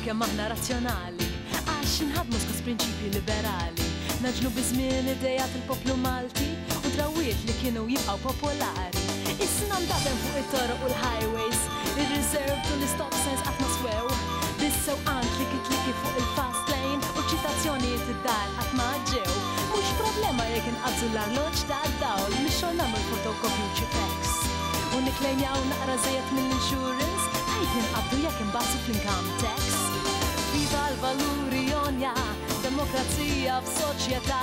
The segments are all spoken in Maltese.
kemm aħna razzjonali, għax inħadmu skos prinċipji liberali. Naġlu bizmin idejat il-poplu Malti u drawiet li kienu jibqaw popolari. Is-sinam daben fuq it-toroq u l-highways, il-reserve u l-stop signs atmosfew. Bis-sewqan kliki fuq il-fast lane u ċitazzjonijiet id-dar qatt ma ġew. Mhux problema jekk inqabżu l-arloġġ tad-dawl, mixxol nagħmlu fotokopju ċipex. U niklejmjaw naqra żejjed mill-insurance, ħajt inqabdu jekk inbassu fl-income tax. Viva l-valuri jonja, demokrazija f'soċjetà,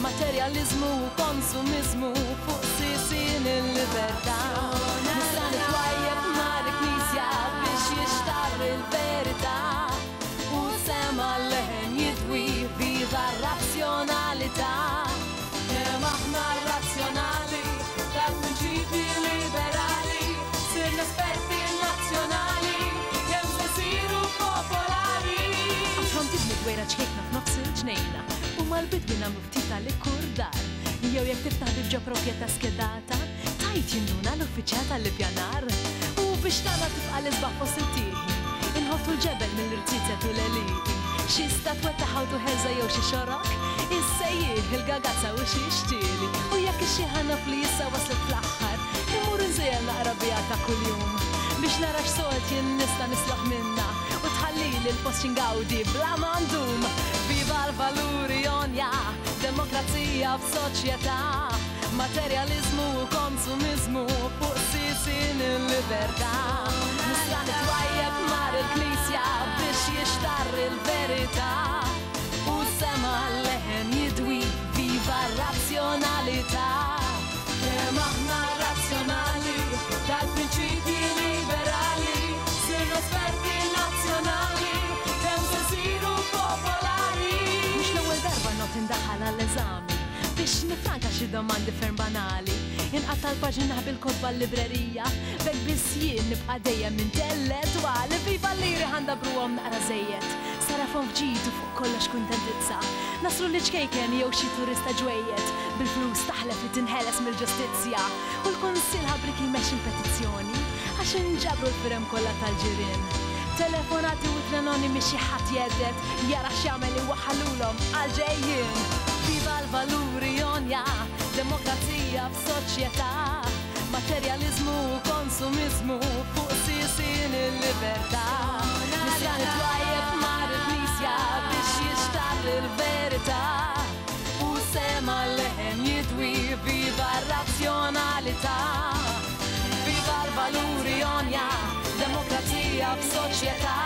materjalizmu u konsumizmu fuq sisin il-libertà. Nista' nitwajjeb mal-Knisja biex jixtar il-verità u sema leħen jidwi viva r-razzjonalità. Kemm aħna razzjonali tal-prinċipji liberali, sirna esperti nazzjonali, kemm se siru popolari. Għafrom tibni gwera ċkejkna f'nofs il-ġnejna u mal-bidwi nagħmlu ftit tal-ikkurdar. Jew jekk tiftaħ bibġa proprjetà skedata, tajt jinduna l-uffiċjal tal-ippjanar. U biex tagħna tibqa' l-isbaħ fost il-tieħi, inħottu l-ġebel mill-irtizet u l-eliqi. Xi statwetta ħawtu ħelża jew xi xorok, issejjih il-gagazza u xi xtieli. U jekk ix-xieħa naf li issa waslet fl-aħħar, immur inżejjel naqra biha ta' kuljum biex nara x'sort jien nista' nislaħ minna u tħallili l-post xingawdi bla mandum. Viva l-valuri jonja, demokrazija f'soċjetà, materjalizmu u konsumizmu fuq sisin il-libertà. Nista' nitwajjeb mar il-Knisja biex jixtar il-verità u sema leħen jidwi viva r-razzjonalità. Kemm aħna razzjonali tal-prinċipji liberali, sirna esperti nazzjonali, kemm se siru popolari. Mhux l-ewwel darba not indaħħal għall-eżami biex nifranka xi domandi ferm banali. Inqatta l-paġina bil-kodba l-librerija, bekk biss jien nibqa' dejjem intellettwali. Viva l-liri ħandabruhom naqra żejjed, sarafhom fġitu fuq kollox kuntentizza. Nasru li ċkejken jew xi turista ġwejjed, bil-flus taħlef li tinħeles mill-ġustizzja. U l-Kunsill ħabrik jmexxi l-petizzjoni għax inġabru l-firem kollha tal-ġirien. Telefonati u trenoni miex xi ħadd jeddet, jara x'jagħmel iwaħħalulhom għal-ġejjin. Viva l-valuri jonja, demokrazija f'soċjetà, materjalizmu u konsumizmu fuq sisin il-libertà. Nista' nitwajjeb mar il-Knisja biex jixtar il-verità u sema leħen jidwi viva r-razzjonalità. Viva l-valuri jonja, demokrazija f'soċjetà,